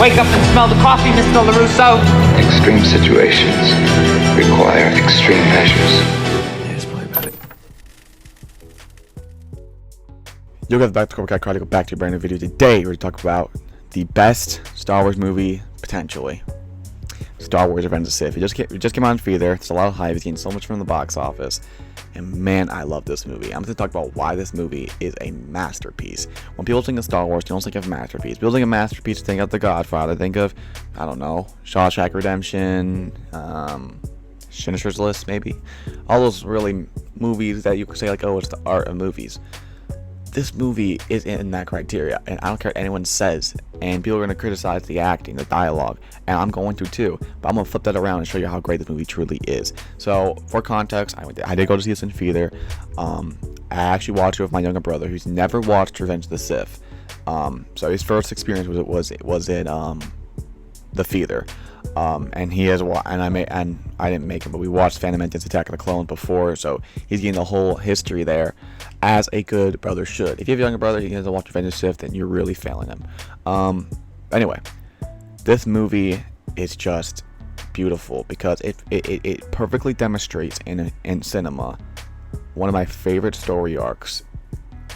Wake up and smell the coffee, Mr. LaRusso. Extreme situations require extreme measures. Yes, probably about it. Yo guys, back to Cobra Kai Karate. Go back to a brand new video. Today we're going to talk about the best Star Wars movie potentially. Star Wars: Revenge of the Sith. It just came out in theater. It's a lot of hype. It's getting so much from the box office, and man, I love this movie. I'm going to talk about why this movie is a masterpiece. When people think of Star Wars, they don't think of masterpiece. People think of masterpiece, think of The Godfather. Think of, I don't know, Shawshank Redemption, Schindler's List, maybe. All those really movies that you could say like, oh, it's the art of movies. This movie is in that criteria, and I don't care what anyone says, and people are going to criticize the acting, the dialogue, and I'm going to too, but I'm going to flip that around and show you how great this movie truly is. So, for context, I did go to see this in theater. I actually watched it with my younger brother, who's never watched Revenge of the Sith. So his first experience was in the theater. And he has and I didn't make him, but we watched Phantom Menace: Attack of the Clones before, so he's getting the whole history there, as a good brother should. If you have a younger brother who hasn't watched Revenge of the Sith, then you're really failing him. Anyway, this movie is just beautiful because it perfectly demonstrates in cinema one of my favorite story arcs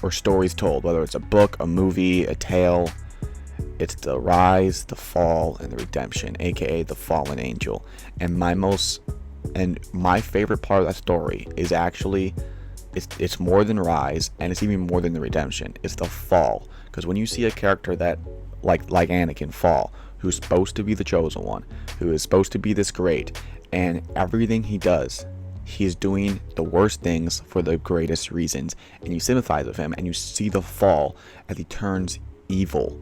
or stories told, whether it's a book, a movie, a tale. It's the rise, the fall, and the redemption, aka the fallen angel. And my favorite part of that story is actually it's more than rise, and it's even more than the redemption. It's the fall, because when you see a character that like Anakin fall, who's supposed to be the chosen one, who is supposed to be this great, and everything he does, he's doing the worst things for the greatest reasons, and you sympathize with him, and you see the fall as he turns evil.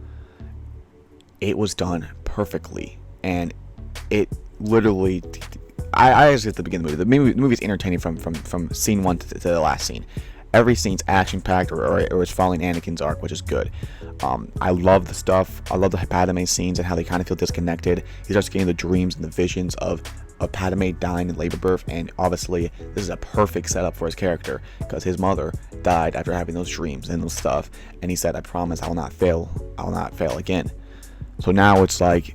It was done perfectly, and it literally, I was at the beginning of the movie is entertaining from scene one to the last scene. Every scene's action packed, or it's following Anakin's arc, which is good. I love the stuff. I love the Padme scenes and how they kind of feel disconnected. He starts getting the dreams and the visions of Padme dying in labor birth, and obviously this is a perfect setup for his character because his mother died after having those dreams and those stuff, and he said, "I promise I will not fail. I will not fail again." So now it's like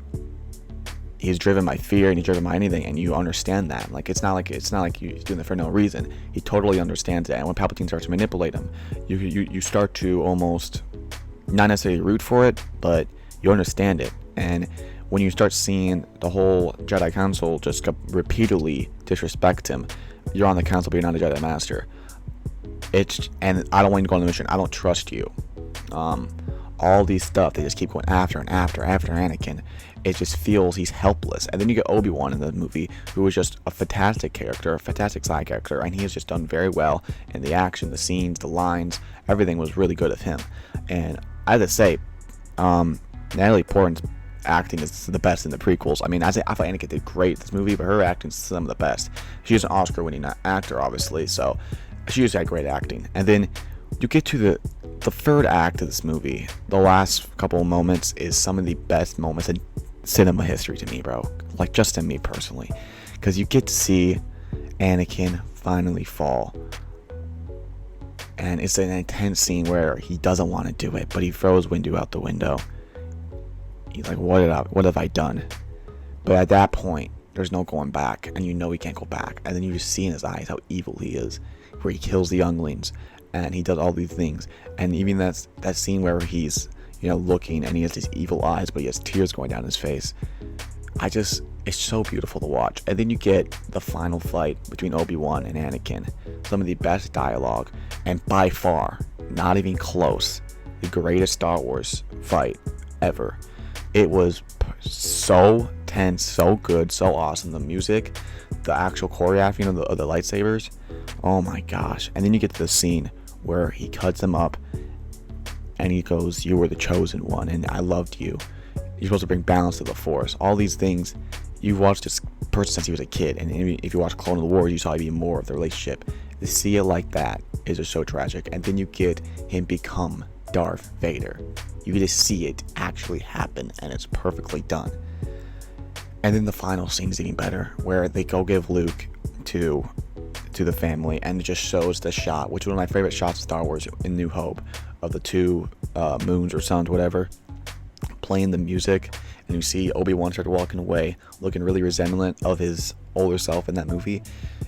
he's driven by fear and he's driven by anything, and you understand that. Like it's not like he's doing it for no reason. He totally understands that. And when Palpatine starts to manipulate him, you start to almost not necessarily root for it, but you understand it. And when you start seeing the whole Jedi Council just repeatedly disrespect him, you're on the council, but you're not a Jedi Master. And I don't want you to go on the mission. I don't trust you. All these stuff, they just keep going after Anakin. It just feels he's helpless. And then you get Obi-Wan in the movie, who is just a fantastic character, a fantastic side character, and he has just done very well in the action, the scenes, the lines, everything was really good of him. And I have to say, Natalie Portman's acting is the best in the prequels. I mean, I thought Anakin did great in this movie, but her acting is some of the best. She's an Oscar-winning actor, obviously, so she just had great acting. And then you get to the third act of this movie. The last couple of moments is some of the best moments in cinema history to me, bro. Like, just to me personally, because you get to see Anakin finally fall, and it's an intense scene where he doesn't want to do it, but he throws Windu out the window. He's like, what have I done? But at that point, there's no going back, and you know he can't go back. And then you just see in his eyes how evil he is, where he kills the younglings, and he does all these things. And even that scene where he's, looking, and he has these evil eyes, but he has tears going down his face. It's so beautiful to watch. And then you get the final fight between Obi-Wan and Anakin. Some of the best dialogue, and by far, not even close, the greatest Star Wars fight ever. It was so tense, so good, so awesome. The music, the actual choreographing of the lightsabers, oh my gosh. And then you get to the scene where he cuts them up, and he goes, "You were the chosen one, and I loved you. You're supposed to bring balance to the Force." All these things, you've watched this person since he was a kid, and if you watch Clone of the Wars, you saw even more of the relationship. To see it like that is just so tragic. And then you get him become Darth Vader. You get to see it actually happen, and it's perfectly done. And then the final scene is even better, where they go give Luke to the family, and it just shows the shot, which is one of my favorite shots of Star Wars in New Hope, of the two moons or suns, whatever, playing the music, and you see Obi-Wan start walking away, looking really resemblant of his older self in that movie.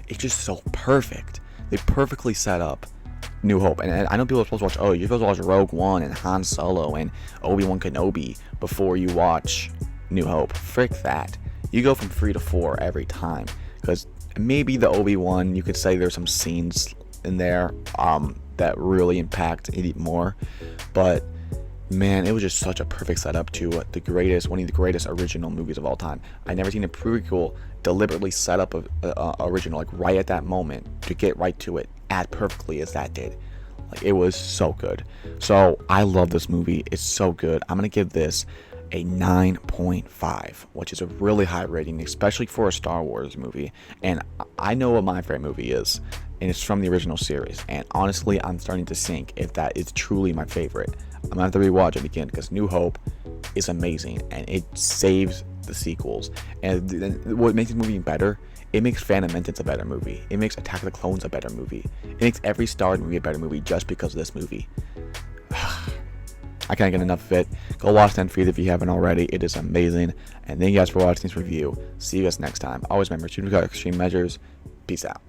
It's just so perfect. They perfectly set up New Hope. And I know people are supposed to watch, oh, you're supposed to watch Rogue One and Han Solo and Obi-Wan Kenobi before you watch New Hope. Frick that. You go from 3 to 4 every time. Because maybe the Obi-Wan, you could say there's some scenes in there that really impact it more. But man, it was just such a perfect setup to one of the greatest original movies of all time. I never seen a prequel deliberately set up a original, like right at that moment, to get right to it as perfectly as that did. Like, it was so good. So I love this movie. It's so good. I'm gonna give this a 9.5, which is a really high rating, especially for a Star Wars movie. And I know what my favorite movie is, and it's from the original series. And honestly, I'm starting to think if that is truly my favorite. I'm gonna have to rewatch it again, because New Hope is amazing and it saves the sequels. And what makes the movie better, it makes Phantom Menace a better movie. It makes Attack of the Clones a better movie. It makes every Star Wars movie a better movie just because of this movie. I can't get enough of it. Go watch that feed if you haven't already. It is amazing. And thank you guys for watching this review. See you guys next time. Always remember, shooting without extreme measures. Peace out.